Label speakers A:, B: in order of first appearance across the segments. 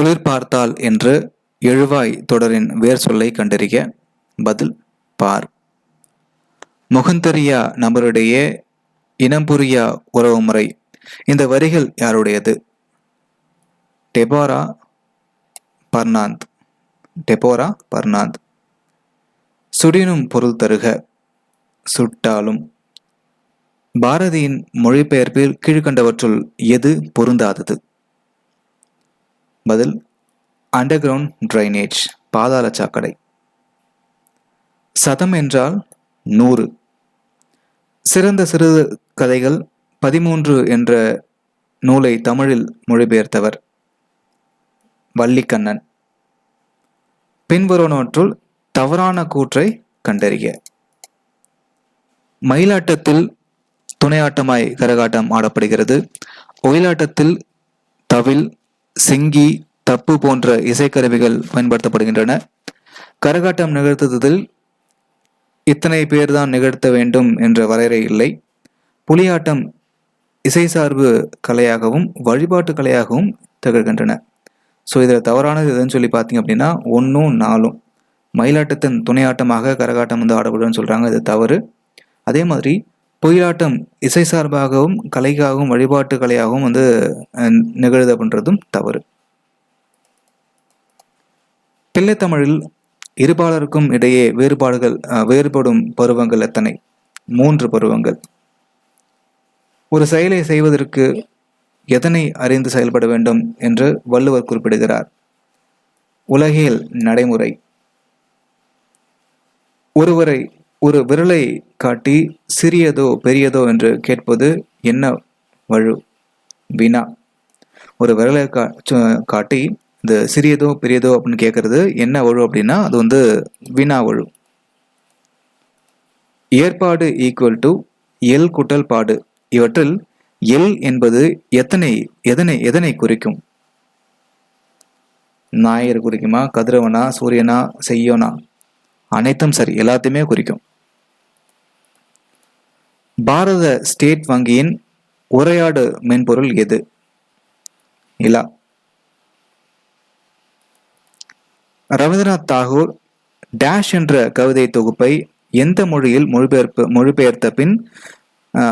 A: தொழிற்பார்த்தால் என்று எழுவாய் தொடரின் வேர் சொல்லை கண்டறிய. பதில் பார். முகந்தெரியா நபருடைய இனம் புரியா உறவுமுறை. இந்த வரிகள் யாருடையது? டெபோரா பர்னாந்த். டெபோரா பர்னாந்த். சுடினும் பொருள் தருக. சுட்டாலும். பாரதியின் மொழிபெயர்ப்பில் கீழ்கண்டவற்றுள் எது பொருந்தாதது? பதில் அண்டர்கிரவுண்ட் டிரைனேஜ், பாதாள சாக்கடை. சதம் என்றால் 100. சிறந்த சிறு கதைகள் 13 என்ற நூலை தமிழில் மொழிபெயர்த்தவர் வள்ளிக்கண்ணன். பின்வருவனவற்றுள் தவறான கூற்றை கண்டறிய. மயிலாட்டத்தில் துணையாட்டமாய் கரகாட்டம் ஆடப்படுகிறது. ஒயிலாட்டத்தில் தவில், சிங்கி, தப்பு போன்ற இசைக்கருவிகள் பயன்படுத்தப்படுகின்றன. கரகாட்டம் நிகழ்த்துவதில் இத்தனை பேர் தான் நிகழ்த்த வேண்டும் என்ற வரையறை இல்லை. புலியாட்டம் இசை சார்பு கலையாகவும் வழிபாட்டு கலையாகவும் திகழ்கின்றன. ஸோ இதில் தவறானது எதுன்னு சொல்லி பார்த்தீங்க அப்படின்னா 1, 4. மயிலாட்டத்தின் துணையாட்டமாக கரகாட்டம் ஆடப்படுன்னு சொல்கிறாங்க, இது தவறு. அதே மாதிரி பொயிலாட்டம் இசை சார்பாகவும் கலைக்காகவும் வழிபாட்டு கலையாகவும் நிகழுது அப்படின்றதும் தவறு. பிள்ளைத்தமிழில் இருபாலருக்கும் இடையே வேறுபடும் பருவங்கள் எத்தனை? 3 பருவங்கள். ஒரு செயலை செய்வதற்கு எதனை அறிந்து செயல்பட வேண்டும் என்று வள்ளுவர் குறிப்பிடுகிறார்? உலகியல் நடைமுறை. ஒருவரை ஒரு விரலை காட்டி சிறியதோ பெரியதோ என்று கேட்பது என்ன வழு? வினா. ஒரு விரலை காட்டி இந்த சிறியதோ பெரியதோ அப்படின்னு கேட்கறது என்ன வழு அப்படின்னா அது வினா வழு. ஏற்பாடு ஈக்குவல் டு எல் கூட்டல் பாடு. இவற்றில் எல் என்பது எதனை குறிக்கும்? ஞாயிறு குறிக்குமா, கதிரவனா, சூரியனா, செய்யோனா? அனைத்தும் சரி, எல்லாத்தையுமே குறிக்கும். பாரத ஸ்டேட் வங்கியின் உரையாடு மென்பொருள் எது? இலா. ரவீந்திரநாத் தாகூர் டேஷ் என்ற கவிதை தொகுப்பை எந்த மொழியில் மொழிபெயர்த்த பின்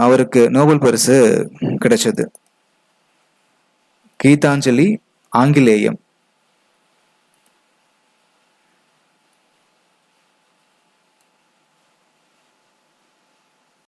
A: அவருக்கு நோபல் பரிசு கிடைச்சது? கீதாஞ்சலி, ஆங்கிலேயம்.